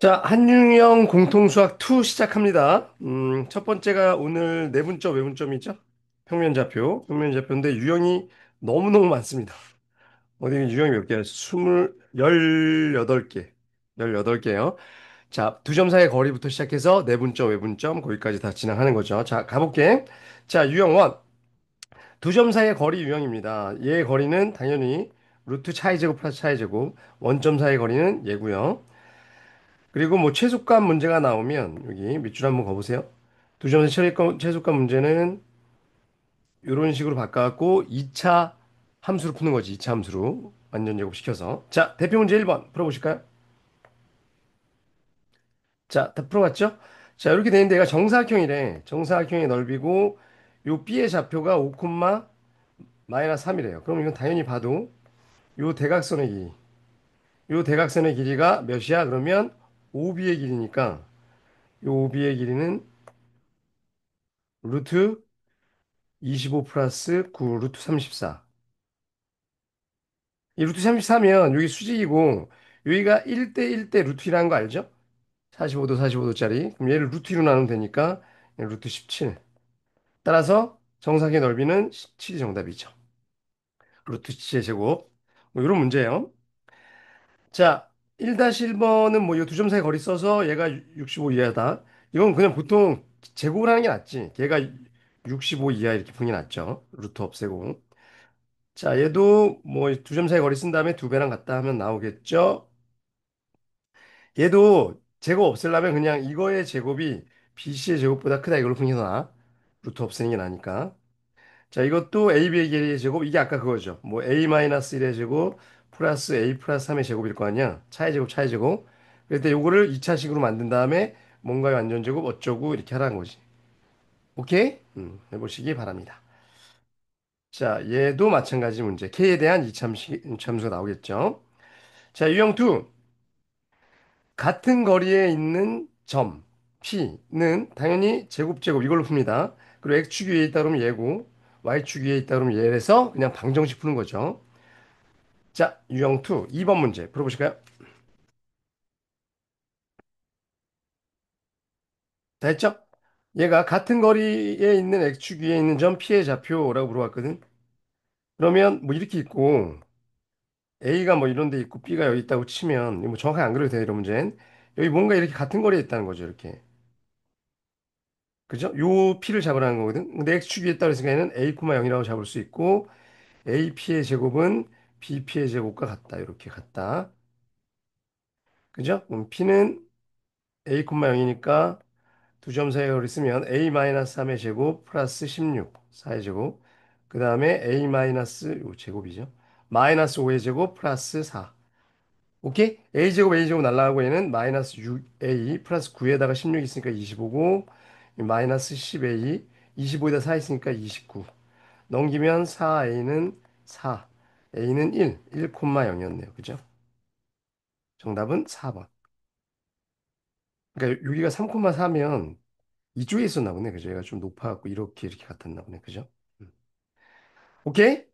자, 한유형 공통수학 2 시작합니다. 첫 번째가 오늘 내분점, 외분점이죠? 평면좌표인데 유형이 너무너무 많습니다. 어디 유형이 몇 개야? 18개. 18개요. 자, 두 점 사이의 거리부터 시작해서 내분점, 외분점, 거기까지 다 진행하는 거죠. 자, 가볼게. 자, 유형 1. 두 점 사이의 거리 유형입니다. 얘의 거리는 당연히 루트 차이 제곱 플러스 차이 제곱, 원점 사이의 거리는 얘고요. 그리고 뭐 최소값 문제가 나오면 여기 밑줄 한번 가보세요. 두 점의 최소값 문제는 이런 식으로 바꿔갖고 2차 함수로 푸는 거지. 2차 함수로 완전 제곱시켜서. 자, 대표 문제 1번 풀어보실까요? 자, 다 풀어봤죠? 자, 이렇게 되는데 얘가 정사각형이래. 정사각형의 넓이고 요 B의 좌표가 5, 마이너스 3이래요. 그럼 이건 당연히 봐도 요 대각선의 길이. 요 대각선의 길이가 몇이야? 그러면 5B의 길이니까 요 5B의 길이는 루트 25 플러스 9 루트 34. 이 루트 34면 여기 수직이고 여기가 1대 1대 루트 1라는 거 알죠? 45도 45도짜리. 그럼 얘를 루트 2로 나누면 되니까 얘 루트 17. 따라서 정사각의 넓이는 17이 정답이죠. 루트 17의 제곱. 뭐 이런 문제예요. 자, 1-1번은 뭐 이 두 점 사이 거리 써서 얘가 65 이하다. 이건 그냥 보통 제곱을 하는 게 낫지. 걔가 65 이하 이렇게 푸는 게 낫죠. 루트 없애고. 자, 얘도 뭐 두 점 사이 거리 쓴 다음에 두 배랑 같다 하면 나오겠죠? 얘도 제곱 없애려면 그냥 이거의 제곱이 BC의 제곱보다 크다 이걸로 푸는 게 더 나아. 루트 없애는 게 나니까. 자, 이것도 AB의 길이의 제곱, 이게 아까 그거죠. 뭐 A-1의 제곱 플러스 A 플러스 3의 제곱일 거 아니야. 차의 제곱, 차의 제곱. 그럴 때 요거를 2차식으로 만든 다음에 뭔가의 완전 제곱 어쩌고 이렇게 하라는 거지. 오케이? 해보시기 바랍니다. 자, 얘도 마찬가지 문제. K에 대한 이참수가 나오겠죠. 자, 유형 2. 같은 거리에 있는 점 P는 당연히 제곱 이걸로 풉니다. 그리고 X축 위에 있다 그러면 얘고 Y축 위에 있다 그러면 얘래서 그냥 방정식 푸는 거죠. 자, 유형 2, 2번 문제 풀어보실까요? 다 했죠? 얘가 같은 거리에 있는 X축 위에 있는 점 P의 좌표라고 물어봤거든. 그러면 뭐 이렇게 있고 A가 뭐 이런 데 있고 B가 여기 있다고 치면 뭐 정확하게 안 그려도 돼요, 이런 문제는. 여기 뭔가 이렇게 같은 거리에 있다는 거죠, 이렇게. 그죠? 요 P를 잡으라는 거거든. 근데 X축 위에 있다 그랬으니까 얘는 A, 0이라고 잡을 수 있고 AP의 제곱은 BP의 제곱과 같다. 이렇게 같다. 그죠? 그럼 P는 A, 0이니까 두 점 사이에 거리 쓰면 A-3의 제곱 플러스 16, 4의 제곱. 그 다음에 요 제곱이죠. 마이너스 5의 제곱 플러스 4. 오케이? A제곱 날라가고 얘는 마이너스 6A 플러스 9에다가 16 있으니까 25고 마이너스 10A 25에다 4 있으니까 29. 넘기면 4A는 4. A는 1,0이었네요. 그죠? 정답은 4번. 그러니까 여기가 3,4면 이쪽에 있었나 보네. 그죠? 얘가 좀 높아갖고 이렇게 같았나 보네. 그죠? 음. 오케이?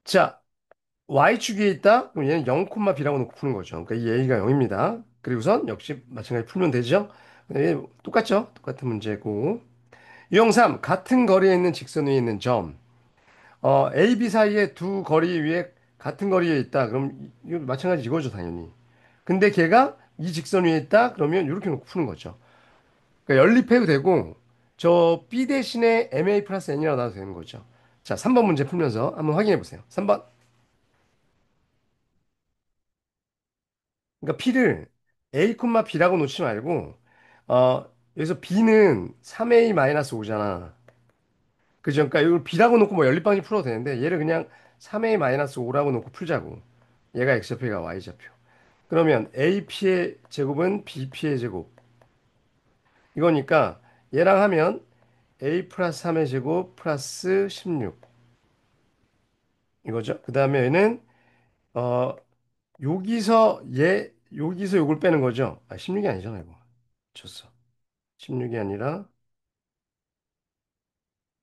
자, Y축에 있다? 그럼 얘는 0,B라고 놓고 푸는 거죠. 그러니까 이 A가 0입니다. 그리고선 역시 마찬가지 풀면 되죠? 예, 똑같죠? 똑같은 문제고. 유형 3, 같은 거리에 있는 직선 위에 있는 점. A, B 사이에 두 거리 위에 같은 거리에 있다. 그럼 이거 마찬가지 이거죠, 당연히. 근데 걔가 이 직선 위에 있다. 그러면 이렇게 놓고 푸는 거죠. 그러니까 연립해도 되고 저 B 대신에 MA 플러스 N이라고 놔도 되는 거죠. 자, 3번 문제 풀면서 한번 확인해 보세요. 3번. 그러니까 P를 A, B라고 놓지 말고 여기서 B는 3A-5잖아. 그죠? 그러니까 이걸 B라고 놓고 뭐 연립방식 풀어도 되는데 얘를 그냥 3A-5라고 놓고 풀자고. 얘가 X좌표, 얘가 Y좌표. 그러면 AP의 제곱은 BP의 제곱. 이거니까 얘랑 하면 A 플러스 3의 제곱 플러스 16. 이거죠. 그 다음에 얘는 어 여기서 요걸 빼는 거죠. 아, 16이 아니잖아, 이거. 쳤어. 16이 아니라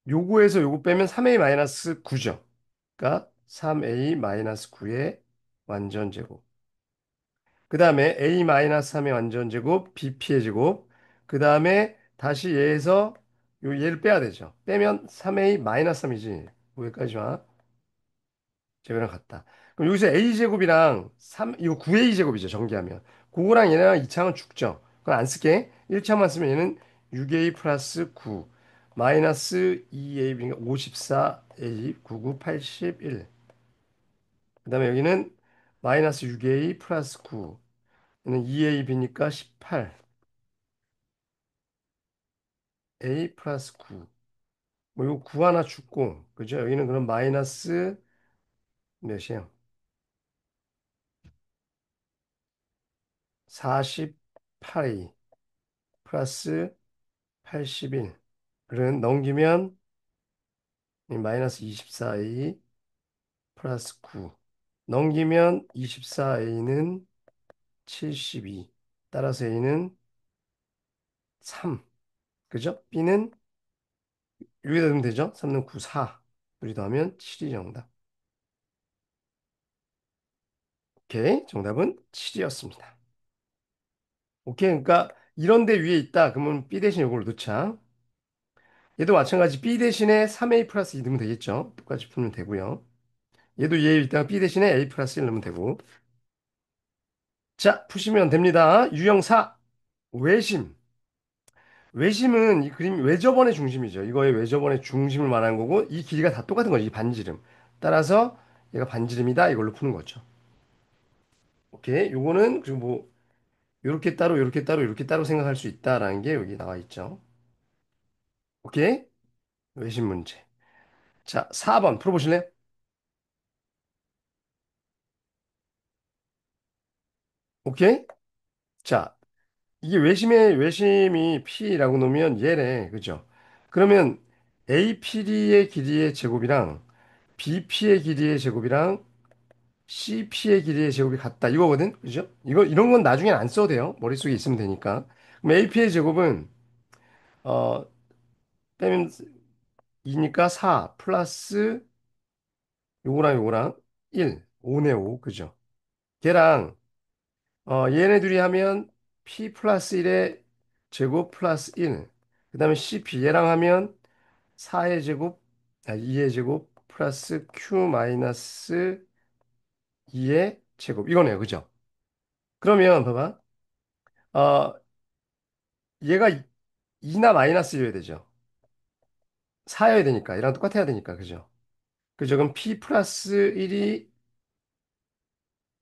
요거에서 요거 빼면 3A-9죠. 그러니까 3A-9의 완전 제곱. 그 다음에 A-3의 완전제곱, BP의 제곱. 그 다음에 다시 얘에서 얘를 빼야 되죠. 빼면 3A-3이지. 여기까지 와. 제곱이랑 같다. 그럼 여기서 A제곱이랑 이거 9A제곱이죠. 전개하면. 그거랑 얘네랑 이차은 죽죠. 그건 안 쓸게. 1차만 쓰면 얘는 6A 플러스 9 마이너스 2A 그러니까 54A 99 81. 그 다음에 여기는 마이너스 6A 플러스 9 얘는 2AB니까 18 A 플러스 9 뭐 이거 9 하나 죽고 그죠? 여기는 그럼 마이너스 몇이에요? 48A 플러스 81은 넘기면 이 마이너스 24A 플러스 9 넘기면 24A는 72 따라서 A는 3 그죠? B는 여기다 넣으면 되죠? 3는 9, 4 둘이 더하면 7이 정답. 오케이 정답은 7이었습니다. 오케이 그러니까 이런 데 위에 있다 그러면 B 대신 이걸 넣자. 얘도 마찬가지 B 대신에 3A 플러스 2 넣으면 되겠죠? 똑같이 풀면 되고요. 얘도 얘 있다가 B 대신에 A 플러스 1 넣으면 되고. 자, 푸시면 됩니다. 유형 4. 외심. 외심은 이 그림 외접원의 중심이죠. 이거의 외접원의 중심을 말하는 거고 이 길이가 다 똑같은 거죠. 이 반지름. 따라서 얘가 반지름이다. 이걸로 푸는 거죠. 오케이. 요거는 그리고 뭐 요렇게 따로 요렇게 따로 요렇게 따로 생각할 수 있다라는 게 여기 나와 있죠. 오케이. 외심 문제. 자, 4번 풀어보실래요? 오케이. 자, 이게 외심이 P라고 놓으면 얘래. 그죠? 그러면 AP의 길이의 제곱이랑 BP의 길이의 제곱이랑 CP의 길이의 제곱이 같다. 이거거든? 그죠? 이런 건 나중에 안 써도 돼요. 머릿속에 있으면 되니까. 그럼 AP의 제곱은, 어, 빼면 2니까 4 플러스 요거랑 요거랑 1. 5네, 5. 그죠? 걔랑, 얘네 둘이 하면 P 플러스 1의 제곱 플러스 1. 그 다음에 CP 얘랑 하면 4의 제곱, 2의 제곱 플러스 Q 마이너스 2의 제곱. 이거네요. 그죠? 그러면 봐봐. 어, 얘가 2나 마이너스여야 되죠. 4여야 되니까. 얘랑 똑같아야 되니까. 그죠? 그죠? 그럼 P 플러스 1이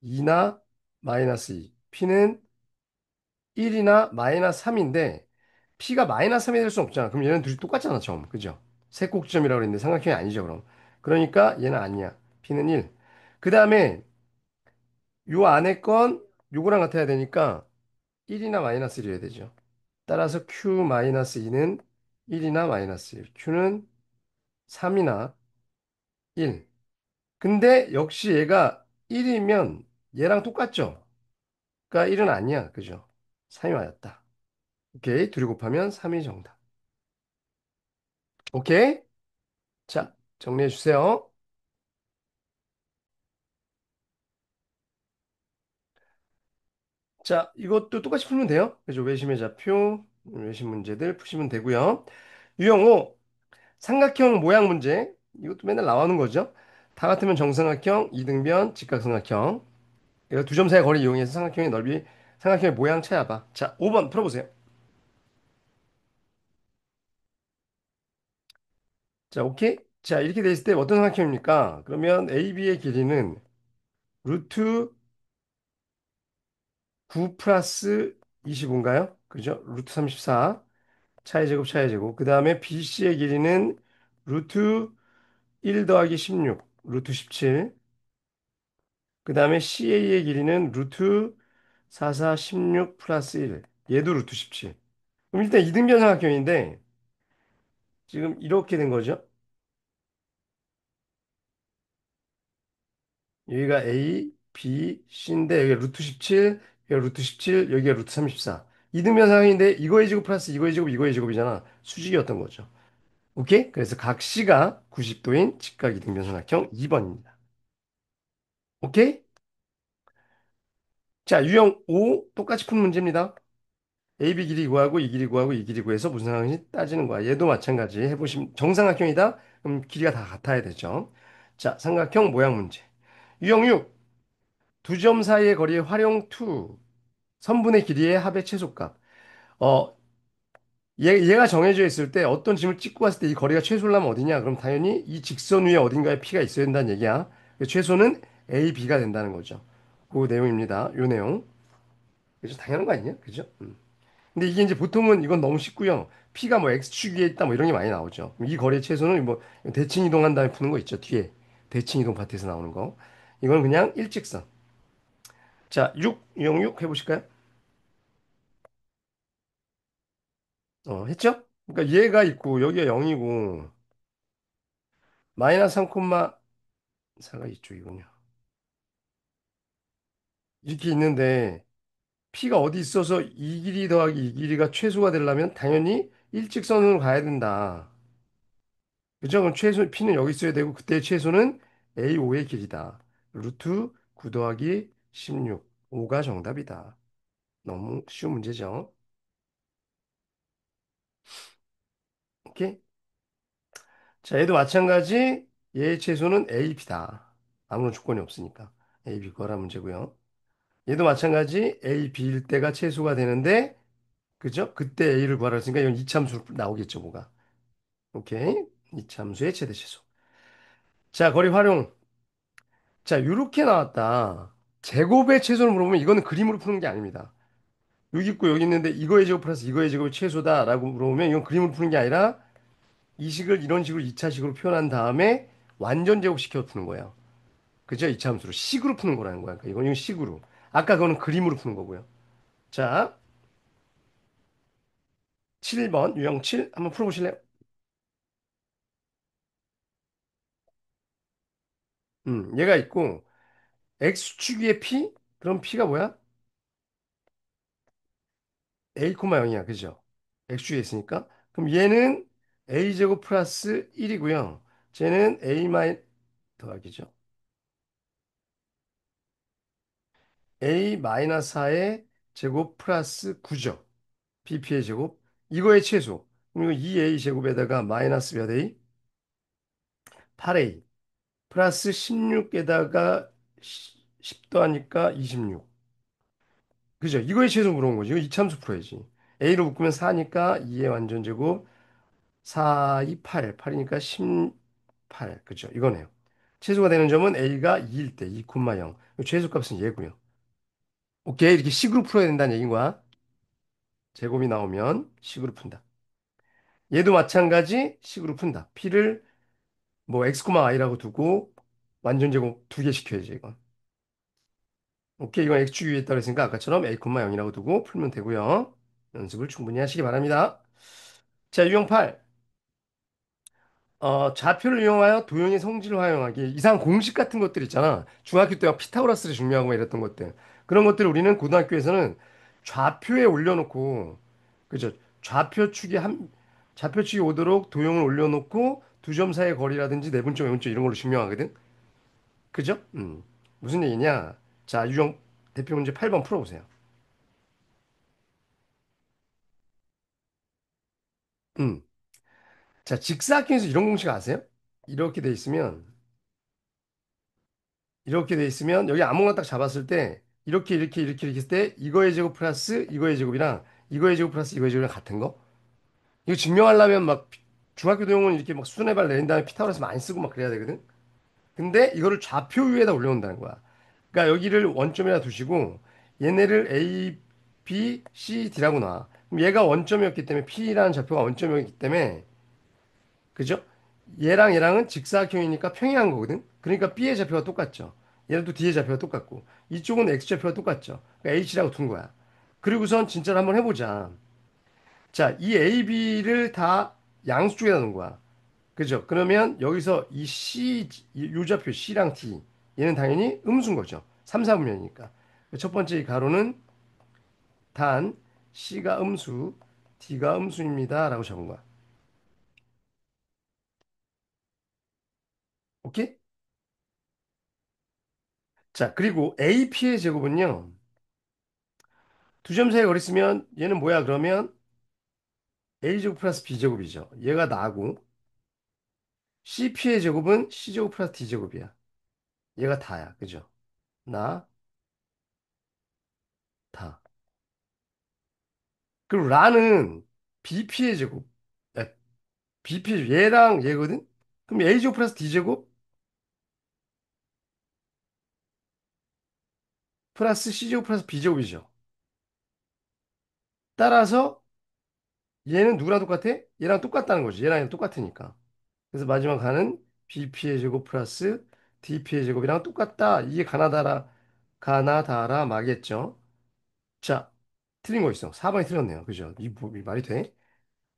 2나 마이너스 2. P는 1이나 마이너스 3인데 P가 마이너스 3이 될 수 없잖아. 그럼 얘는 둘이 똑같잖아. 처음. 그죠? 세 꼭지점이라고 그랬는데 삼각형이 아니죠. 그럼. 그러니까 얘는 아니야. P는 1. 그 다음에 요 안에 건 요거랑 같아야 되니까 1이나 마이너스 1이어야 되죠. 따라서 Q 마이너스 2는 1이나 마이너스 1. Q는 3이나 1. 근데 역시 얘가 1이면 얘랑 똑같죠? 그러니까 1은 아니야. 그죠? 3이 맞았다. 오케이. 둘이 곱하면 3이 정답. 오케이. 자, 정리해 주세요. 자, 이것도 똑같이 풀면 돼요. 그죠? 외심의 좌표, 외심 문제들 푸시면 되고요. 유형 5, 삼각형 모양 문제. 이것도 맨날 나오는 거죠. 다 같으면 정삼각형, 이등변, 직각삼각형. 이거 두 점 사이 거리 이용해서 삼각형의 넓이, 삼각형의 모양 찾아봐. 자, 5번 풀어보세요. 자, 오케이? 자, 이렇게 돼 있을 때 어떤 삼각형입니까? 그러면 AB의 길이는 루트 9 플러스 25인가요? 그죠? 루트 34. 차의 제곱, 차의 제곱. 그 다음에 BC의 길이는 루트 1 더하기 16, 루트 17. 그 다음에 CA의 길이는 루트 44, 16 플러스 1. 얘도 루트 17. 그럼 일단 이등변 삼각형인데 지금 이렇게 된 거죠. 여기가 A, B, C인데 여기가 루트 17, 여기가 루트 17, 여기가 루트 34. 이등변 상황인데 이거의 제곱 플러스 이거의 제곱, 이거의 제곱이잖아. 수직이었던 거죠. 오케이? 그래서 각 C가 90도인 직각 이등변 삼각형 2번입니다. 오케이? 자, 유형 5 똑같이 푸는 문제입니다. AB 길이 구하고 이 길이 구하고 이 길이 구해서 무슨 상황인지 따지는 거야. 얘도 마찬가지 해보시면 정삼각형이다. 그럼 길이가 다 같아야 되죠. 자, 삼각형 모양 문제. 유형 6. 두 점 사이의 거리의 활용 2. 선분의 길이의 합의 최소값. 어, 얘가 정해져 있을 때 어떤 점을 찍고 갔을 때 이 거리가 최소라면 어디냐? 그럼 당연히 이 직선 위에 어딘가에 P가 있어야 된다는 얘기야. 그 최소는 A, B가 된다는 거죠. 그 내용입니다. 요 내용. 그죠? 당연한 거 아니냐? 그죠? 근데 이게 이제 보통은 이건 너무 쉽고요. P가 뭐 X축 위에 있다 뭐 이런 게 많이 나오죠. 이 거리의 최소는 뭐 대칭 이동한 다음에 푸는 거 있죠. 뒤에. 대칭 이동 파트에서 나오는 거. 이건 그냥 일직선. 자, 6, 유형 6 해보실까요? 했죠? 그러니까 얘가 있고 여기가 0이고 마이너스 3,4가 이쪽이군요. 이렇게 있는데 P가 어디 있어서 이 길이 더하기 이 길이가 최소가 되려면 당연히 일직선으로 가야 된다. 그죠? 그럼 최소 P는 여기 있어야 되고 그때 최소는 A5의 길이다. 루트 9 더하기 16. 5가 정답이다. 너무 쉬운 문제죠. 오케이? 자, 얘도 마찬가지. 얘의 최소는 AB다. 아무런 조건이 없으니까. AB 거라 문제고요. 얘도 마찬가지. A, B일 때가 최소가 되는데 그죠? 그때 A를 구하라 했으니까 이건 이참수 나오겠죠, 뭐가. 오케이. 이참수의 최대 최소. 자, 거리 활용. 자, 요렇게 나왔다. 제곱의 최소를 물어보면 이거는 그림으로 푸는 게 아닙니다. 여기 있고 여기 있는데 이거의 제곱 플러스 이거의 제곱이 최소다라고 물어보면 이건 그림으로 푸는 게 아니라 이 식을 이런 식으로 2차식으로 표현한 다음에 완전 제곱시켜 푸는 거예요. 그죠? 이차함수로 식으로 푸는 거라는 거야. 그러니까 이건 식으로. 아까 그거는 그림으로 푸는 거고요. 자, 7번 유형 7 한번 풀어보실래요? 얘가 있고 x축 위에 p? 그럼 p가 뭐야? a, 0이야. 그죠? x축 위에 있으니까. 그럼 얘는 a제곱 플러스 1이고요. 쟤는 a 마이 더하기죠. a 마이너스 4의 제곱 플러스 9죠. bp의 제곱. 이거의 최소. 그리고 2a 제곱에다가 마이너스 몇 a? 8a. 플러스 16에다가 10 더하니까 26. 그죠? 이거의 최소 물어본 거지. 이거 이참수 풀어야지. a로 묶으면 4니까 2의 완전 제곱. 4, 2, 8. 8이니까 18. 그죠? 이거네요. 최소가 되는 점은 a가 2일 때 2, 0. 최소값은 얘고요. 오케이. 이렇게 식으로 풀어야 된다는 얘기인 거야. 제곱이 나오면 식으로 푼다. 얘도 마찬가지 식으로 푼다. p를 뭐 x, y라고 두고 완전 제곱 2개 시켜야지 이건. 오케이, 이건 x축 위에 있다고 했으니까 아까처럼 a, 0이라고 두고 풀면 되고요. 연습을 충분히 하시기 바랍니다. 자, 유형 8. 좌표를 이용하여 도형의 성질을 활용하기. 이상 공식 같은 것들 있잖아. 중학교 때 막 피타고라스를 중요하고 막 이랬던 것들. 그런 것들을 우리는 고등학교에서는 좌표에 올려놓고, 그죠? 좌표축이 오도록 도형을 올려놓고 두 점 사이의 거리라든지 내분점, 외분점 이런 걸로 증명하거든. 그죠? 무슨 얘기냐? 자, 유형 대표 문제 8번 풀어보세요. 음. 자, 직사각형에서 이런 공식 아세요? 이렇게 돼 있으면, 이렇게 돼 있으면, 여기 아무거나 딱 잡았을 때, 이렇게 했을 때, 이거의 제곱 플러스 이거의 제곱이랑, 이거의 제곱 플러스 이거의 제곱이랑 같은 거? 이거 증명하려면 막, 중학교 도형은 이렇게 막 수준의 발 내린 다음에 피타고라스 많이 쓰고 막 그래야 되거든? 근데 이거를 좌표 위에다 올려놓는다는 거야. 그러니까 여기를 원점이라 두시고, 얘네를 A, B, C, D라고 놔. 그럼 얘가 원점이었기 때문에, P라는 좌표가 원점이었기 때문에, 그죠? 얘랑 얘랑은 직사각형이니까 평행한 거거든. 그러니까 B의 좌표가 똑같죠. 얘도 D의 좌표가 똑같고 이쪽은 X 좌표가 똑같죠. 그러니까 H라고 둔 거야. 그리고선 진짜로 한번 해보자. 자, 이 A, B를 다 양수 쪽에다 놓은 거야. 그죠? 그러면 여기서 이 C, 이 좌표 C랑 D 얘는 당연히 음수인 거죠. 3, 4분면이니까. 첫 번째 이 가로는 단 C가 음수, D가 음수입니다. 라고 적은 거야. 오케이? 자, 그리고 AP의 제곱은요. 두 점 사이 거리 쓰면 얘는 뭐야? 그러면 a제곱 플러스 b제곱이죠. 얘가 나고 CP의 제곱은 c제곱 플러스 d제곱이야. 얘가 다야. 그죠? 나, 다. 그리고 라는 BP의 제곱. 야, BP 얘랑 얘거든? 그럼 A제곱 플러스 D제곱 플러스 C제곱 플러스 B제곱이죠. 따라서 얘는 누구랑 똑같아? 얘랑 똑같다는 거지. 얘랑 얘랑 똑같으니까. 그래서 마지막 가는 BP의 제곱 플러스 DP의 제곱이랑 똑같다. 이게 가나다라 마겠죠. 자, 틀린 거 있어. 4번이 틀렸네요. 그죠? 이 말이 돼?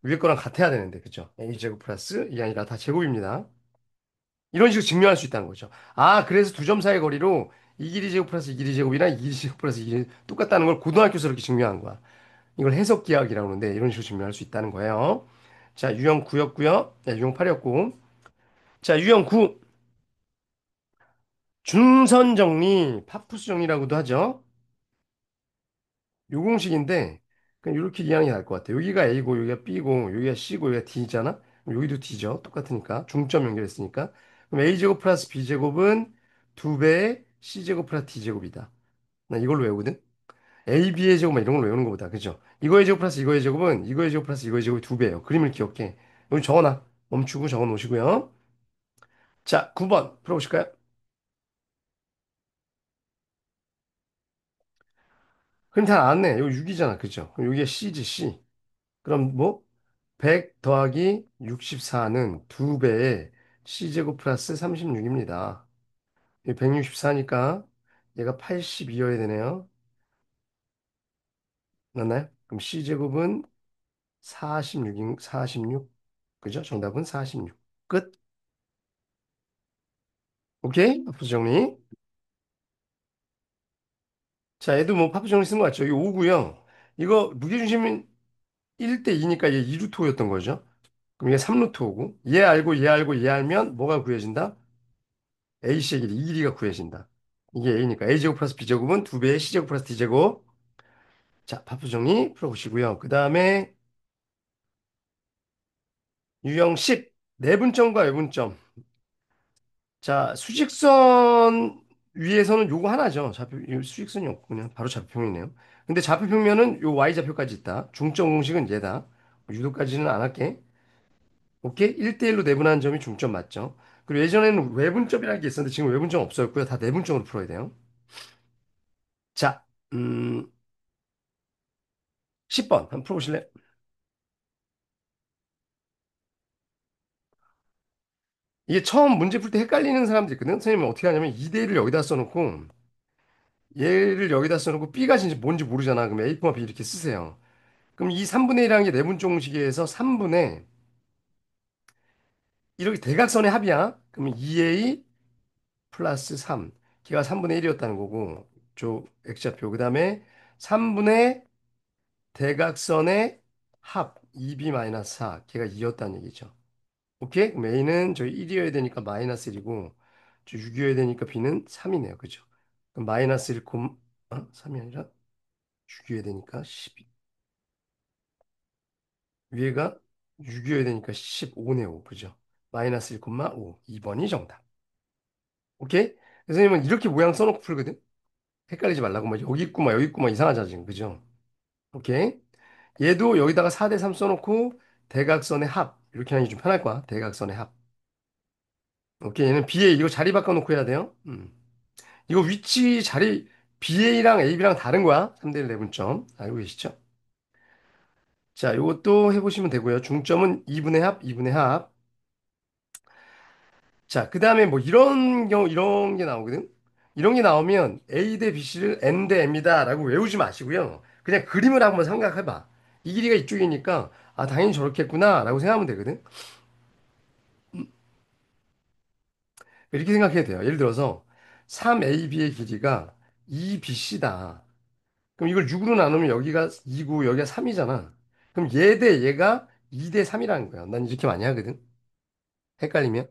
위에 거랑 같아야 되는데. 그죠? A제곱 플러스 이게 아니라 다 제곱입니다. 이런 식으로 증명할 수 있다는 거죠. 아, 그래서 두 점 사이 거리로 이 길이 제곱 플러스 이 길이 제곱이랑 이 길이 제곱 플러스 이 길이 똑같다는 걸 고등학교에서 이렇게 증명한 거야. 이걸 해석 기하학이라고 하는데 이런 식으로 증명할 수 있다는 거예요. 자, 유형 9였고요. 네, 유형 8였고. 자, 유형 9. 중선 정리, 파푸스 정리라고도 하죠. 요 공식인데 그냥 이렇게 이해하는 게 나을 것 같아요. 여기가 A고 여기가 B고 여기가 C고 여기가 D잖아. 그럼 여기도 D죠. 똑같으니까. 중점 연결했으니까. 그럼 A제곱 플러스 B제곱은 2배의 C제곱 플러스 D제곱이다. 나 이걸로 외우거든. A, B의 제곱 막 이런 걸 외우는 것보다. 그죠? 이거의 제곱 플러스 이거의 제곱은 이거의 제곱 플러스 이거의 제곱이 2배예요. 그림을 기억해. 여기 적어놔. 멈추고 적어 놓으시고요. 자, 9번 풀어보실까요? 그럼 다 나왔네. 여기 6이잖아. 그죠? 그럼 여기가 C지, C. 그럼 뭐? 100 더하기 64는 2배의 C제곱 플러스 36입니다. 164니까 얘가 82여야 되네요. 맞나요? 그럼 C제곱은 46. 그죠? 정답은 46. 끝. 오케이? 파프 정리. 자, 얘도 뭐 파프 정리 쓴 거 같죠? 이거 5고요. 이거 무게중심은 1대 2니까 얘 2루트 5였던 거죠. 그럼 얘 3루트 5고 얘 알고 얘 알고 얘 알면 뭐가 구해진다? A씨의 길이 이 길이가 구해진다. 이게 A니까 A제곱 플러스 B제곱은 2배의 C제곱 플러스 D제곱. 자, 파프 정리 풀어보시고요. 그 다음에 유형 10. 내분점과 외분점. 자, 수직선 위에서는 요거 하나죠. 이 수직선이 없고 그냥 바로 좌표평이네요. 근데 좌표평면은 요 Y좌표까지 있다. 중점 공식은 얘다. 유도까지는 안 할게. 오케이? 1대1로 내분하는 점이 중점 맞죠? 그리고 예전에는 외분점이라는 게 있었는데 지금 외분점 없어졌고요. 다 내분점으로 풀어야 돼요. 자, 10번 한번 풀어보실래요? 이게 처음 문제 풀 때 헷갈리는 사람들이 있거든. 선생님은 어떻게 하냐면 2대1을 여기다 써놓고 얘를 여기다 써놓고 B가 진짜 뭔지 모르잖아. 그럼 A, B 이렇게 쓰세요. 그럼 이 3분의 1이라는 게 내분점공식에서 3분의 이렇게 대각선의 합이야. 그러면 2A 플러스 3. 걔가 3분의 1이었다는 거고 저 X좌표. 그 다음에 3분의 대각선의 합 2B 마이너스 4. 걔가 2였다는 얘기죠. 오케이? 그럼 A는 저희 1이어야 되니까 마이너스 1이고 저 6이어야 되니까 B는 3이네요. 그죠? 그럼 마이너스 1, 3이 아니라 6이어야 되니까 12. 위에가 6이어야 되니까 15네요. 그죠? 마이너스 1, 5. 2번이 정답. 오케이? 선생님은 이렇게 모양 써놓고 풀거든? 헷갈리지 말라고. 막 여기 있고 막 여기 있고 막 이상하잖아, 지금. 그죠? 오케이? 얘도 여기다가 4대 3 써놓고 대각선의 합. 이렇게 하는 게 좀 편할 거야. 대각선의 합. 오케이? 얘는 BA 이거 자리 바꿔놓고 해야 돼요. 이거 위치 자리 BA랑 AB랑 다른 거야. 3대 1 내분점. 알고 계시죠? 자, 이것도 해보시면 되고요. 중점은 2분의 합, 2분의 합. 자, 그 다음에 뭐 이런 경우, 이런 게 나오거든? 이런 게 나오면 A 대 BC를 N 대 M이다 라고 외우지 마시고요. 그냥 그림을 한번 생각해봐. 이 길이가 이쪽이니까, 아, 당연히 저렇겠구나 라고 생각하면 되거든? 이렇게 생각해도 돼요. 예를 들어서 3AB의 길이가 2BC다. 그럼 이걸 6으로 나누면 여기가 2고 여기가 3이잖아. 그럼 얘 대 얘가 2 대 3이라는 거야. 난 이렇게 많이 하거든. 헷갈리면.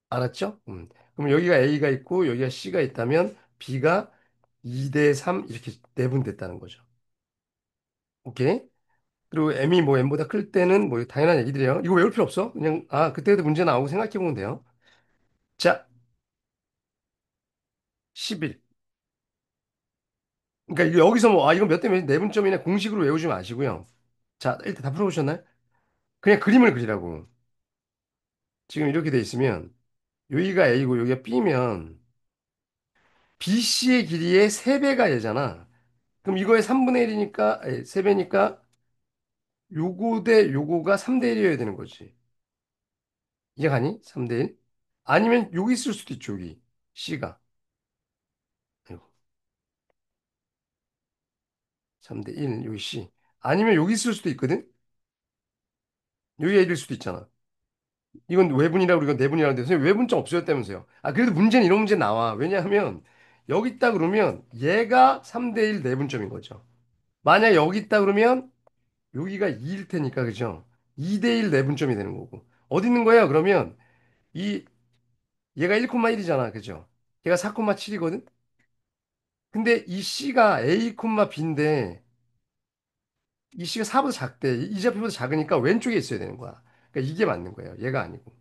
알았죠? 그럼 여기가 A가 있고 여기가 C가 있다면 B가 2대 3 이렇게 내분됐다는 거죠. 오케이. 그리고 m이 뭐 m보다 클 때는 뭐 당연한 얘기들이에요. 이거 외울 필요 없어. 그냥 그때그때 문제 나오고 생각해 보면 돼요. 자, 11. 그러니까 이거 여기서 뭐 이건 몇 대 몇 내분점이나 공식으로 외우지 마시고요. 자, 일단 다 풀어보셨나요? 그냥 그림을 그리라고. 지금 이렇게 돼 있으면 여기가 A고 여기가 B면 BC의 길이의 3배가 얘잖아. 그럼 이거의 3분의 1이니까 3배니까 요거 대 요거가 3대 1이어야 되는 거지. 이해가니? 3대 1? 아니면 여기 있을 수도 있죠, 여기. C가. 아이고, 3대 1, 여기 C. 아니면 여기 있을 수도 있거든? 여기 A일 수도 있잖아. 이건 외분이라고 우리가 내분이라고 하는데 선생님 외분점 없어졌다면서요. 그래도 문제는 이런 문제 나와. 왜냐하면 여기 있다 그러면 얘가 3대 1 내분점인 거죠. 만약 여기 있다 그러면 여기가 2일 테니까 그죠? 2대 1 내분점이 되는 거고. 어디 있는 거예요? 그러면 이 얘가 1,1이잖아. 그죠? 얘가 4,7이거든? 근데 이 C가 A, B인데 이 C가 4보다 작대. 이 좌표보다 작으니까 왼쪽에 있어야 되는 거야. 그러니까 이게 맞는 거예요. 얘가 아니고.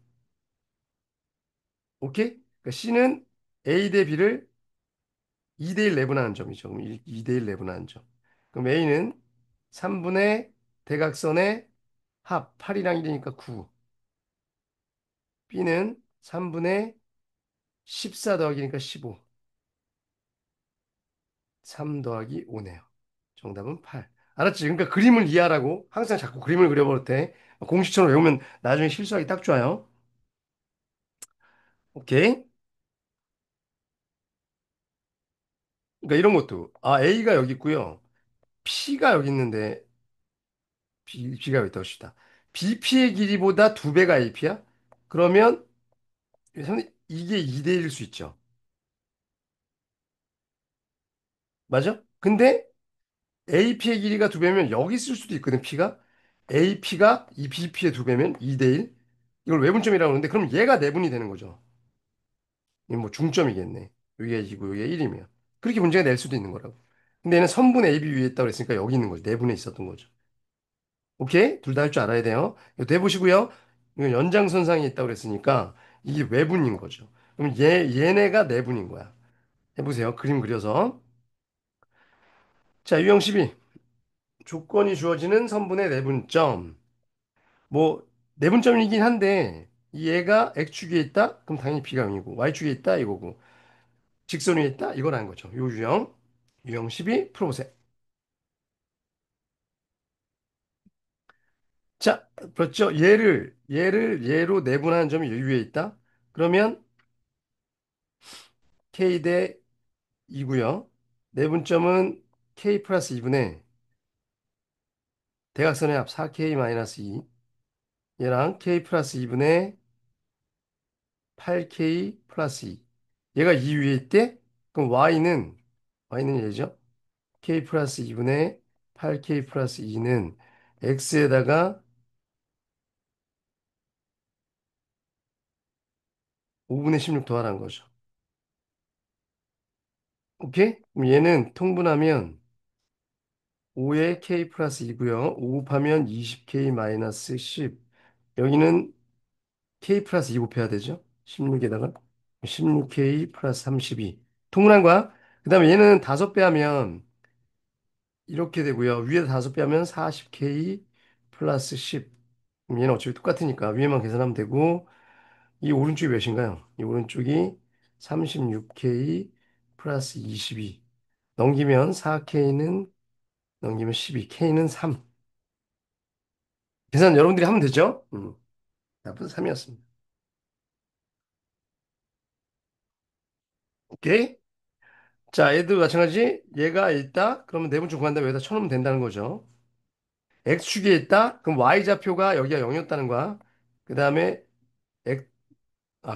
오케이? 그러니까 C는 A 대 B를 2대1 내분하는 점이죠. 그럼 2대1 내분하는 점. 그럼 A는 3분의 대각선의 합 8이랑 1이니까 9. B는 3분의 14 더하기니까 15. 3 더하기 5네요. 정답은 8. 알았지? 그러니까 그림을 이해하라고 항상 자꾸 그림을 그려볼 때 공식처럼 외우면 나중에 실수하기 딱 좋아요. 오케이? 그러니까 이런 것도 A가 여기 있고요. P가 여기 있는데 B가 여기 있다고 합시다. BP의 길이보다 2배가 AP야? 그러면 이게 2대1일 수 있죠. 맞아? 근데 AP의 길이가 2배면 여기 있을 수도 있거든, P가. AP가 이 BP의 2배면 2대1. 이걸 외분점이라고 하는데, 그럼 얘가 내분이 되는 거죠. 이게 뭐 중점이겠네. 여기가 2고 여기가 1이면. 그렇게 문제가 낼 수도 있는 거라고. 근데 얘는 선분 AB 위에 있다고 그랬으니까 여기 있는 거죠. 내분에 있었던 거죠. 오케이? 둘 다 할 줄 알아야 돼요. 이거 대보시고요. 이거 연장선상에 있다고 그랬으니까 이게 외분인 거죠. 그럼 얘네가 내분인 거야. 해보세요. 그림 그려서. 자, 유형 12. 조건이 주어지는 선분의 내분점. 뭐 내분점이긴 한데 이 얘가 x축에 있다? 그럼 당연히 b가 0이고 y축에 있다 이거고 직선 위에 있다? 이건 아닌 거죠. 요 유형 12 풀어보세요. 자, 그렇죠. 얘를 얘로 내분하는 점이 요 위에 있다. 그러면 k 대 2고요. 내분점은 k 플러스 2분의 대각선의 합 4k 마이너스 2 얘랑 k 플러스 2분의 8k 플러스 2 얘가 이 위에 있대? 그럼 y는 얘죠. k 플러스 2분의 8k 플러스 2는 x에다가 5분의 16 더하라는 거죠. 오케이? 그럼 얘는 통분하면 5에 k 플러스 2고요. 5 곱하면 20k 마이너스 10. 여기는 k 플러스 2 곱해야 되죠. 16에다가 16k 플러스 32. 통분한 거야. 그 다음에 얘는 5배 하면 이렇게 되고요. 위에다 5배 하면 40k 플러스 10. 그럼 얘는 어차피 똑같으니까 위에만 계산하면 되고 이 오른쪽이 몇인가요? 이 오른쪽이 36K 플러스 22. 넘기면 12. K는 3. 계산 여러분들이 하면 되죠? 답은 3이었습니다. 오케이? 자, 얘도 마찬가지. 얘가 있다. 그러면 내분점 구한 다음에 여기다 쳐놓으면 된다는 거죠. X축에 있다. 그럼 Y좌표가 여기가 0이었다는 거야. 그 다음에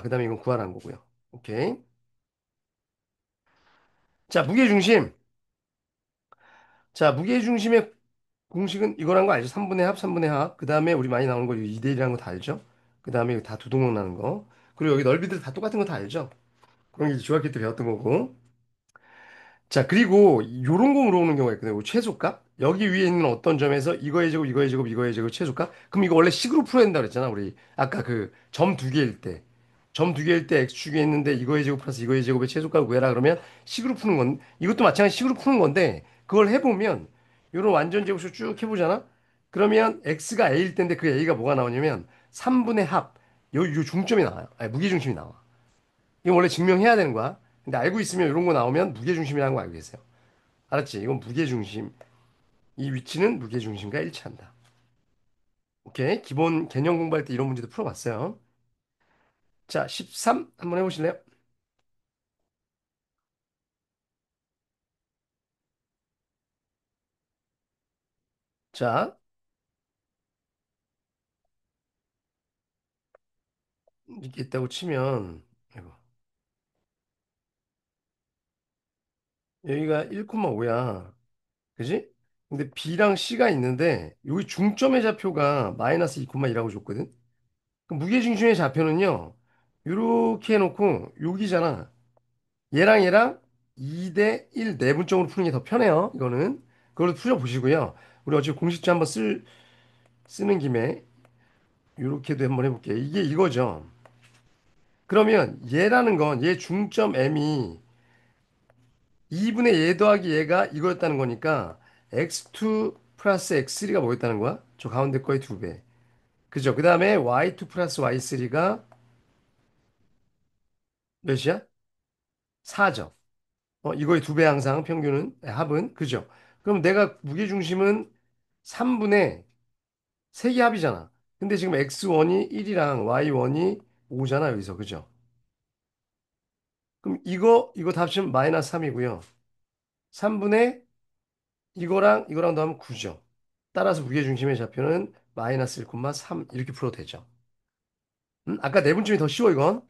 그 다음에 이건 구하라는 거고요. 오케이. 자, 무게중심. 자, 무게중심의 공식은 이거란 거 알죠? 3분의 합, 3분의 합. 그 다음에 우리 많이 나오는 거 2대1이라는 거 다 알죠? 그 다음에 다 두동강 나는 거. 그리고 여기 넓이들 다 똑같은 거 다 알죠? 그런 게 중학교 때 배웠던 거고. 자, 그리고 요런 거 물어보는 경우가 있거든요. 최소값? 여기 위에 있는 어떤 점에서 이거의 제곱, 이거의 제곱, 이거의 제곱, 최소값? 그럼 이거 원래 식으로 풀어야 된다 그랬잖아, 우리. 아까 그 점 두 개일 때. 점 두 개일 때 x축에 있는데 이거의 제곱 플러스 이거의 제곱의 최소값을 구해라 그러면 식으로 푸는 건, 이것도 마찬가지 식으로 푸는 건데, 그걸 해보면, 요런 완전 제곱식 쭉 해보잖아? 그러면 x가 a일 텐데 그 a가 뭐가 나오냐면 3분의 합. 요 중점이 나와요. 아니, 무게중심이 나와. 이거 원래 증명해야 되는 거야. 근데 알고 있으면 이런 거 나오면 무게중심이라는 거 알고 계세요. 알았지? 이건 무게중심. 이 위치는 무게중심과 일치한다. 오케이. 기본 개념 공부할 때 이런 문제도 풀어봤어요. 자, 13 한번 해보실래요? 자, 이렇게 있다고 치면, 아이고, 여기가 1,5야. 그지? 근데 B랑 C가 있는데, 여기 중점의 좌표가 마이너스 2,2라고 줬거든? 그럼 무게중심의 좌표는요, 이렇게 해놓고, 여기잖아. 얘랑 2대 1 내분점으로 푸는 게 더 편해요. 이거는. 그걸로 풀어보시고요. 우리 어차피 공식도 한번 쓰는 김에 이렇게도 한번 해볼게요. 이게 이거죠. 그러면 얘라는 건 얘 중점 M이 2분의 얘 더하기 얘가 이거였다는 거니까 x2 플러스 x3가 뭐였다는 거야? 저 가운데 거의 두 배. 그죠? 그 다음에 y2 플러스 y3가 몇이야? 4죠. 이거의 두 배 항상 평균은, 합은. 그죠? 그럼 내가 무게중심은 3분의 세개 합이잖아. 근데 지금 x1이 1이랑 y1이 5잖아, 여기서. 그죠? 그럼 이거 다 합치면 마이너스 3이고요. 3분의 이거랑 더하면 9죠. 따라서 무게중심의 좌표는 마이너스 1,3 이렇게 풀어도 되죠. 아까 내분점이 더 쉬워, 이건.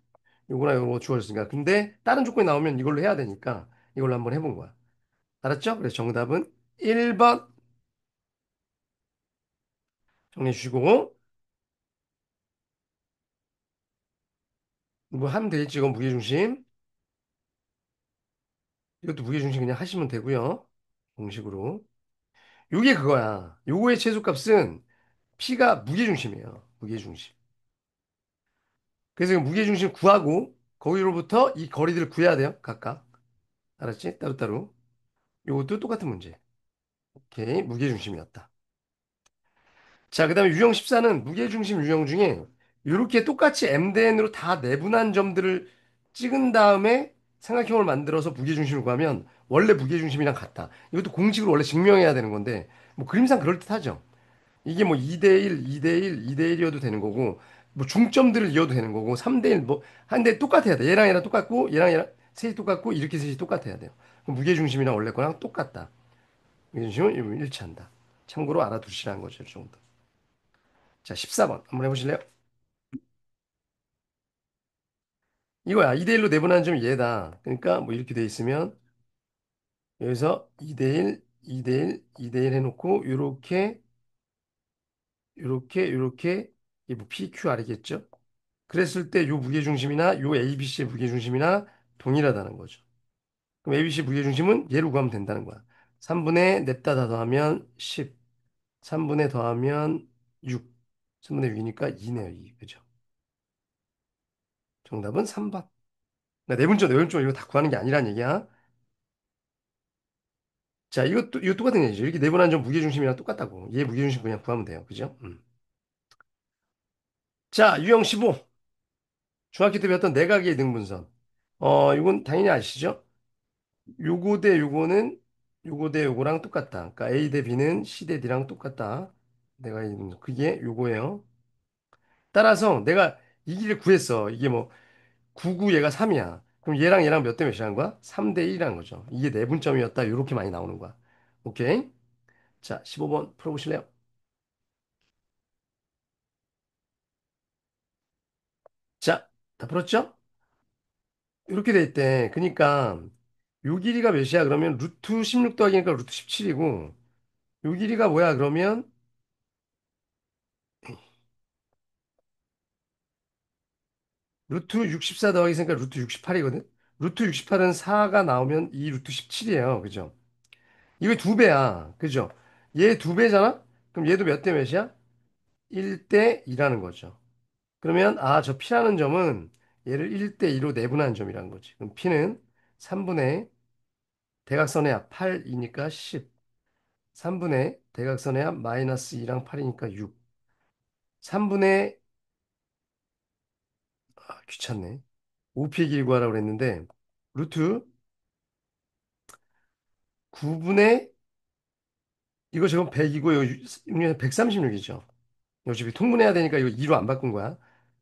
요거랑 요거 주어졌으니까. 근데 다른 조건이 나오면 이걸로 해야 되니까 이걸로 한번 해본 거야. 알았죠? 그래서 정답은 1번 정리해 주시고 뭐 하면 되겠지, 이건 무게중심. 이것도 무게중심 그냥 하시면 되고요. 공식으로. 요게 그거야. 요거의 최소값은 P가 무게중심이에요. 무게중심. 그래서 이 무게중심 구하고 거기로부터 이 거리들을 구해야 돼요. 각각. 알았지? 따로따로. 요것도 똑같은 문제. 오케이. 무게중심이었다. 자, 그 다음에 유형 14는 무게중심 유형 중에 이렇게 똑같이 MDN으로 다 내분한 점들을 찍은 다음에 삼각형을 만들어서 무게중심을 구하면 원래 무게중심이랑 같다. 이것도 공식으로 원래 증명해야 되는 건데 뭐 그림상 그럴듯하죠. 이게 뭐 2대1, 2대1, 2대1이어도 되는 거고, 뭐 중점들을 이어도 되는 거고, 3대1, 뭐, 한데 똑같아야 돼. 얘랑 똑같고, 얘랑 셋이 똑같고, 이렇게 셋이 똑같아야 돼요. 그럼 무게중심이랑 원래 거랑 똑같다. 무게중심은 일치한다. 참고로 알아두시라는 거죠, 이 정도. 자, 14번. 한번 해보실래요? 이거야. 2대1로 내분하는 점이 얘다. 그러니까 뭐 이렇게 돼 있으면, 여기서 2대1, 2대1, 2대1 해놓고, 요렇게, 이게 뭐 PQR이겠죠? 그랬을 때 요 무게중심이나 요 ABC의 무게중심이나 동일하다는 거죠. 그럼 ABC 무게중심은 얘로 구하면 된다는 거야. 3분의 냅다 다 더하면 10, 3분의 더하면 6, 3분의 6이니까 2네요, 2. 그죠? 정답은 3번. 나 내분점, 내분점 이거 다 구하는 게 아니란 얘기야. 자, 이거 똑같은 얘기죠. 이렇게 내분한 점 무게중심이랑 똑같다고. 얘 무게중심 그냥 구하면 돼요. 그죠? 자, 유형 15. 중학교 때 배웠던 내각의 등분선. 이건 당연히 아시죠? 요거 대 요거랑 똑같다. 그러니까 A 대 B는 C 대 D랑 똑같다. 내가 그게 요거예요. 따라서 내가 이 길을 구했어. 이게 뭐 99 얘가 3이야. 그럼 얘랑 몇 대 몇이라는 거야? 3 대 1이라는 거죠. 이게 내분점이었다. 요렇게 많이 나오는 거야. 오케이? 자, 15번 풀어보실래요? 자, 다 풀었죠? 이렇게 돼 있대. 그러니까 요 길이가 몇이야? 그러면 루트 16 더하기니까 루트 17이고 요 길이가 뭐야? 그러면 루트 64 더하기 있으니까 루트 68이거든? 루트 68은 4가 나오면 2 루트 17이에요. 그죠? 이거 두 배야. 그죠? 얘 두 배잖아? 그럼 얘도 몇 대 몇이야? 1대 2라는 거죠. 그러면 아, 저 P라는 점은 얘를 1대 2로 내분한 점이라는 거지. 그럼 P는 3분의 대각선의 앞 8이니까 10. 3분의 대각선의 앞 마이너스 2랑 8이니까 6. 3분의 귀찮네. 5P의 길이 구하라고 그랬는데 루트 9분의 이거 지금 100이고 이거 136이죠. 어차피 통분해야 되니까 이거 2로 안 바꾼 거야.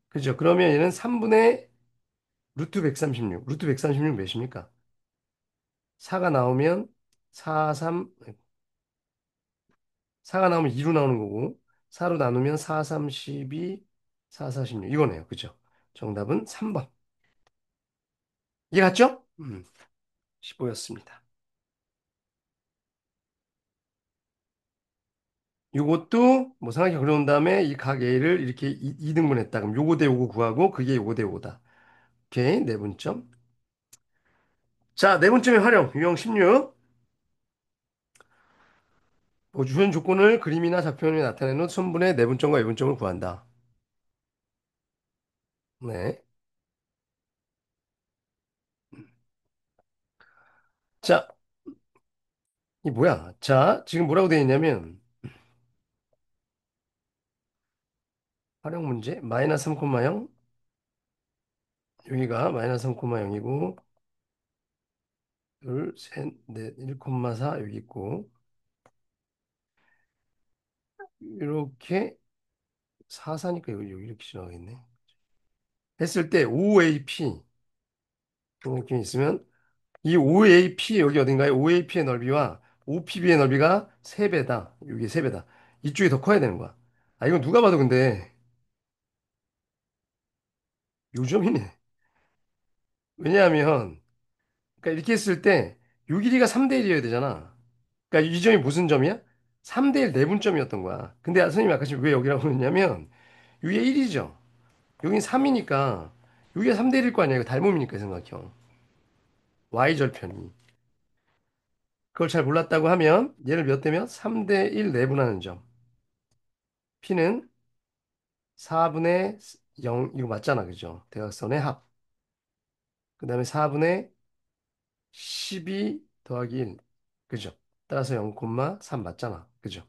그죠? 그러면 얘는 3분의 루트 136. 루트 136 몇입니까? 4가 나오면 4, 3, 4가 나오면 2로 나오는 거고 4로 나누면 4, 3, 12, 4, 4, 16 이거네요. 그죠? 정답은 3번. 이해 갔죠? 15였습니다. 요것도 뭐 삼각형 그려온 다음에 이 각 A를 이렇게 2등분했다. 그럼 요거 대 요거 구하고 그게 요거 대 요거다. 오케이. 네 분점. 자, 네 번째의 활용. 유형 16. 뭐 주변 조건을 그림이나 좌표에 나타내는 선분의 내분점과 외분점을 구한다. 네. 자, 이 뭐야? 자, 지금 뭐라고 되어 있냐면 활용 문제 마이너스 3,0 여기가 마이너스 3,0이고 둘, 셋, 넷, 1,4 여기 있고 이렇게 4, 4니까 여기 이렇게 지나가겠네. 했을 때 OAP 이런 느낌이 있으면 이 OAP 여기 어딘가에 OAP의 넓이와 OPB의 넓이가 3배다. 여기 3배다. 이쪽이 더 커야 되는 거야. 아, 이건 누가 봐도 근데 요점이네. 왜냐하면 그러니까 이렇게 했을 때 요 길이가 3대 1이어야 되잖아. 그러니까 이 점이 무슨 점이야? 3대 1 내분점이었던 거야. 근데 선생님이 아까 지금 왜 여기라고 그랬냐면 이게 1이죠. 여긴 3이니까 여기가 3대 1일 거 아니야. 이거 닮음이니까 생각형. Y절편이. 그걸 잘 몰랐다고 하면 얘를 몇 대면 3대 1 내분하는 점. P는 4분의 0 이거 맞잖아. 그죠? 대각선의 합. 그 다음에 4분의 12 더하기 1. 그죠? 따라서 0,3 맞잖아. 그죠?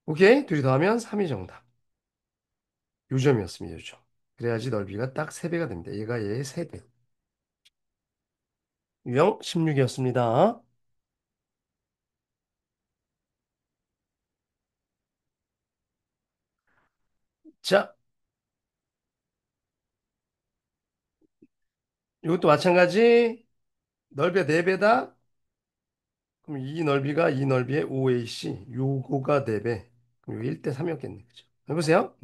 오케이. 둘이 더하면 3이 정답. 요점이었습니다. 요점. 그래야지 넓이가 딱 3배가 됩니다. 얘가 얘의 3배. 유형 16이었습니다. 자, 이것도 마찬가지. 넓이가 4배다. 그럼 이 넓이가 이 넓이의 5AC. 요거가 4배. 그럼 이거 1대 3이었겠네. 그죠? 해보세요.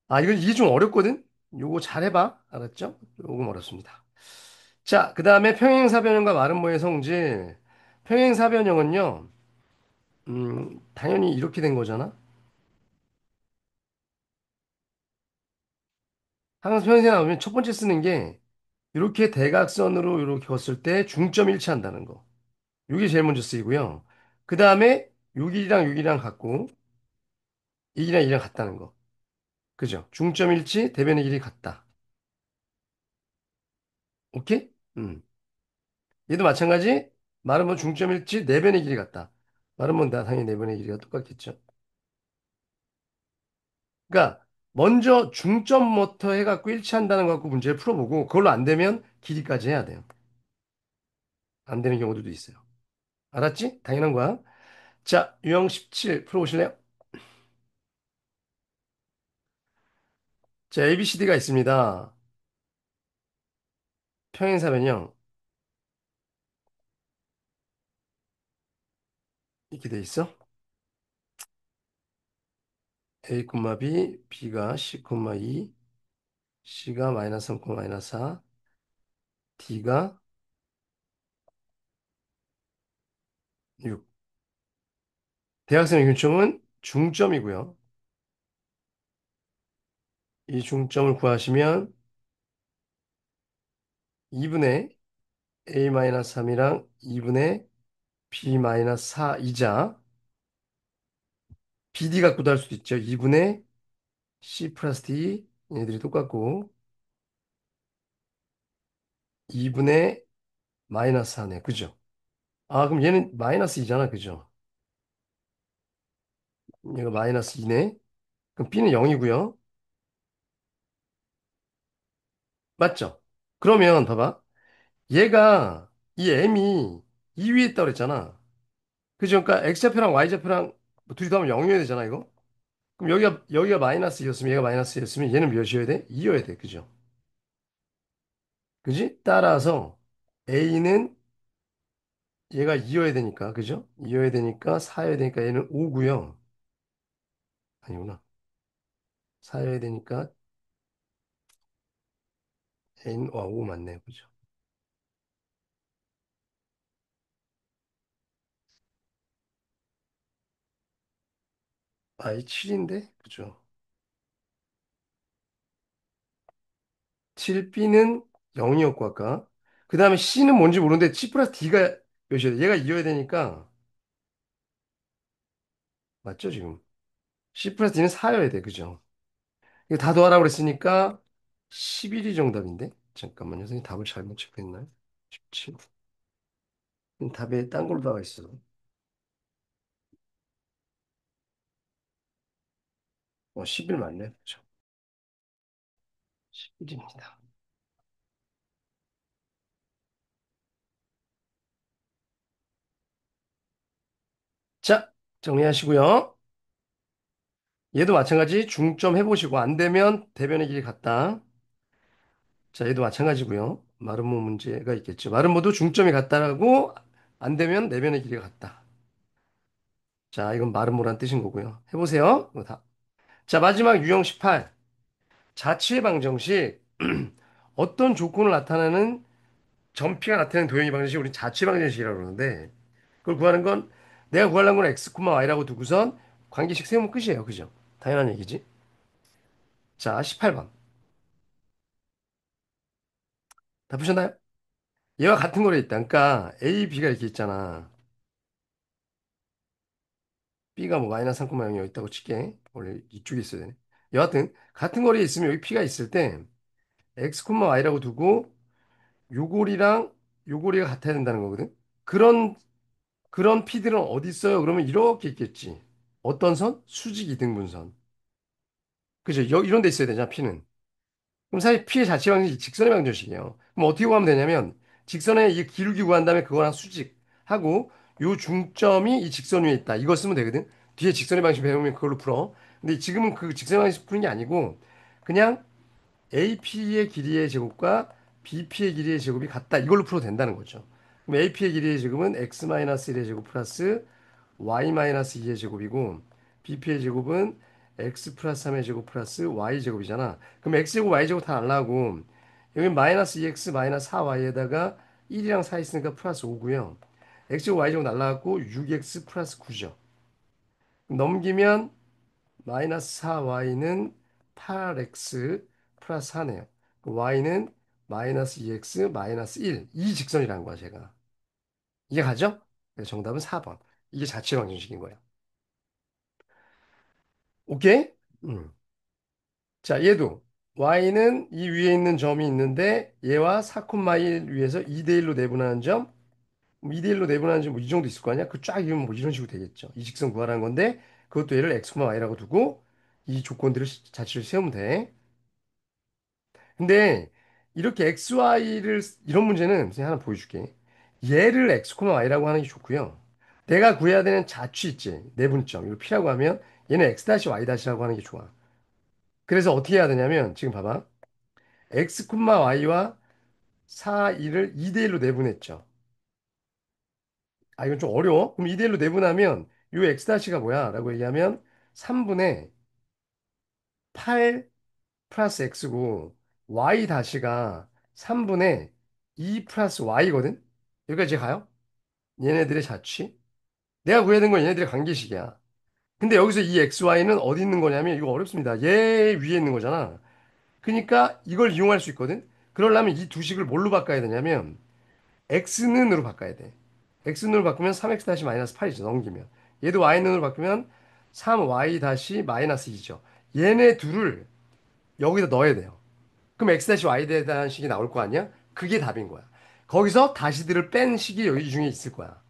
아, 이게 좀 어렵거든? 요거 잘 해봐. 알았죠? 요거 어렵습니다. 자, 그 다음에 평행사변형과 마름모의 성질. 평행사변형은요, 당연히 이렇게 된 거잖아? 항상 평행사 나오면 첫 번째 쓰는 게, 이렇게 대각선으로 이렇게 걷을 때 중점 일치한다는 거. 이게 제일 먼저 쓰이고요. 그 다음에 요 길이랑 요 길이랑 같고, 이 길이랑 이랑 같다는 거. 그죠? 중점 일치, 대변의 길이 같다. 오케이? 얘도 마찬가지. 말하면 중점 일치, 내변의 길이 같다. 말하면 나 당연히 내변의 길이가 똑같겠죠. 그러니까 먼저 중점부터 해갖고 일치한다는 거 갖고 문제를 풀어보고 그걸로 안 되면 길이까지 해야 돼요. 안 되는 경우들도 있어요. 알았지? 당연한 거야. 자, 유형 17 풀어보실래요? 자, ABCD가 있습니다. 평행사변형 이렇게 돼 있어. A, B, B가 C, 2, C가 마이너스 3, 마이너스 4, D가 6. 대학생의 균점은 중점이고요. 이 중점을 구하시면 2분의 A-3이랑 2분의 B-4이자 BD 갖고도 할 수도 있죠. 2분의 C 플러스 D 얘들이 똑같고 2분의 마이너스 4네. 그죠? 아, 그럼 얘는 마이너스 2잖아. 그죠? 얘가 마이너스 2네. 그럼 B는 0이고요. 맞죠? 그러면 봐봐. 얘가 이 M이 2 위에 있다고 그랬잖아. 그죠? 그러니까 X좌표랑 Y좌표랑 뭐 둘이 더하면 0이어야 되잖아, 이거? 그럼 여기가 마이너스 2였으면 얘가 마이너스 2였으면 얘는 몇이어야 돼? 2여야 돼. 그죠? 그지? 따라서 A는 얘가 2여야 되니까, 그죠? 2여야 되니까 4여야 되니까 얘는 5고요. 아니구나. 4여야 되니까 A는 5 맞네. 그죠? 아, 이 7인데? 그죠? 7B는 0이었고 아까. 그 다음에 C는 뭔지 모르는데 C 플러스 D가 몇이어야 돼? 얘가 2여야 되니까 맞죠, 지금? C 플러스 D는 4여야 돼. 그죠? 이거 다 더하라고 그랬으니까 11이 정답인데? 잠깐만요. 선생님 답을 잘못 체크했나요? 17. 답에 딴 걸로 나와 있어. 11 맞네. 그죠? 11입니다. 자, 정리하시고요. 얘도 마찬가지 중점 해보시고 안 되면 대변의 길이 같다. 자, 얘도 마찬가지고요. 마름모 문제가 있겠죠. 마름모도 중점이 같다라고 안 되면 내변의 길이가 같다. 자, 이건 마름모란 뜻인 거고요. 해보세요. 이거 다. 자, 마지막 유형 18. 자취의 방정식. 어떤 조건을 나타내는 점피가 나타내는 도형의 방정식 우리 자취의 방정식이라고 그러는데 그걸 구하는 건 내가 구하려는 건 x, y라고 두고선 관계식 세우면 끝이에요. 그죠? 당연한 얘기지. 자, 18번. 다 푸셨나요? 얘와 같은 거래 있다. 그러니까 A, B가 이렇게 있잖아. B가 뭐 마이너스 3,0이 여기 있다고 칠게. 원래 이쪽에 있어야 되네. 여하튼 같은 거리에 있으면 여기 P가 있을 때 x, y라고 두고 요고리랑 요고리가 같아야 된다는 거거든. 그런 P들은 어디 있어요? 그러면 이렇게 있겠지. 어떤 선? 수직 이등분선. 그죠? 이런 데 있어야 되잖아, P는. 그럼 사실 P의 자체 방정식이 직선의 방정식이에요. 그럼 어떻게 구하면 되냐면 직선의 이 기울기 구한 다음에 그거랑 수직하고 요 중점이 이 직선 위에 있다. 이거 쓰면 되거든. 뒤에 직선의 방식 배우면 그걸로 풀어. 근데 지금은 그 직선의 방식 푸는 게 아니고 그냥 AP의 길이의 제곱과 BP의 길이의 제곱이 같다. 이걸로 풀어도 된다는 거죠. 그럼 AP의 길이의 제곱은 X-1의 제곱 플러스 Y-2의 제곱이고 BP의 제곱은 X 플러스 3의 제곱 플러스 Y 제곱이잖아. 그럼 X제곱 Y제곱 다 날라가고 여기 마이너스 2X 마이너스 4Y에다가 1이랑 4 있으니까 플러스 5고요. X제곱 Y제곱 날라가고 6X 플러스 9죠. 넘기면 마이너스 4y는 8x 플러스 4네요. y는 마이너스 2x 마이너스 1. 이 직선이라는 거야, 제가. 이게 가죠? 그래서 정답은 4번. 이게 자체 방정식인 거예요. 오케이? 음. 자, 얘도 y는 이 위에 있는 점이 있는데 얘와 4,1 위에서 2대 1로 내분하는 점. 2대 1로 내분하는 점 뭐 이 정도 있을 거 아니야? 그 쫙 이으면 뭐 이런 식으로 되겠죠. 이 직선 구하라는 건데 그것도 얘를 x, y라고 두고 이 조건들을 자취를 세우면 돼. 근데 이렇게 XY를 이런 문제는 선생님 하나 보여줄게. 얘를 X, Y라고 하는 게 좋고요. 내가 구해야 되는 자취 있지. 내분점. 이거 P라고 하면 얘는 X Y-라고 하는 게 좋아. 그래서 어떻게 해야 되냐면 지금 봐봐. X, Y와 4, 2를 2대 1로 내분했죠. 아, 이건 좀 어려워. 그럼 2대 1로 내분하면 요 X가 뭐야? 라고 얘기하면 3분의 8 플러스 X고 Y 다시가 3분의 2 플러스 Y거든? 여기까지 가요? 얘네들의 자취? 내가 구해야 되는 건 얘네들의 관계식이야. 근데 여기서 이 XY는 어디 있는 거냐면 이거 어렵습니다. 얘 위에 있는 거잖아. 그러니까 이걸 이용할 수 있거든? 그러려면 이 두 식을 뭘로 바꿔야 되냐면 x는으로 바꿔야 돼. x는으로 바꾸면 3x 다시 마이너스 8이죠. 넘기면. 얘도 y는으로 바꾸면 3y 다시 마이너스 2죠. 얘네 둘을 여기다 넣어야 돼요. 그럼 x 다시 y에 대한 식이 나올 거 아니야? 그게 답인 거야. 거기서 다시들을 뺀 식이 여기 중에 있을 거야.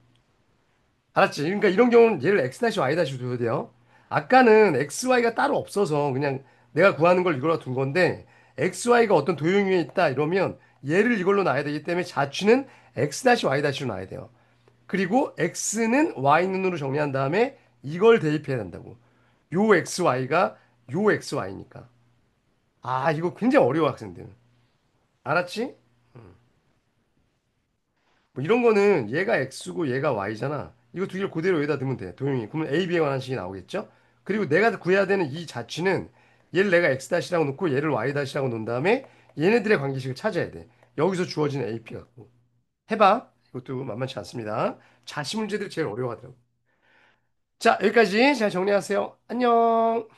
알았지? 그러니까 이런 경우는 얘를 x 다시 y 다시 둬야 돼요. 아까는 x, y가 따로 없어서 그냥 내가 구하는 걸 이걸로 둔 건데 x, y가 어떤 도형이 있다 이러면 얘를 이걸로 놔야 되기 때문에 자취는 x 다시 y 다시로 놔야 돼요. 그리고 x는 y는으로 정리한 다음에 이걸 대입해야 된다고. 요 x, y가 요 x, y니까. 아, 이거 굉장히 어려워 학생들은. 알았지? 뭐 이런 거는 얘가 x고 얘가 y잖아. 이거 두 개를 그대로 여기다 넣으면 돼. 도형이. 그러면 a, b에 관한 식이 나오겠죠? 그리고 내가 구해야 되는 이 자취는 얘를 내가 x-라고 놓고 얘를 y-라고 놓은 다음에 얘네들의 관계식을 찾아야 돼. 여기서 주어진 a, p 갖고. 해봐. 이것도 만만치 않습니다. 자시 문제들이 제일 어려워하더라고. 자, 여기까지 잘 정리하세요. 안녕.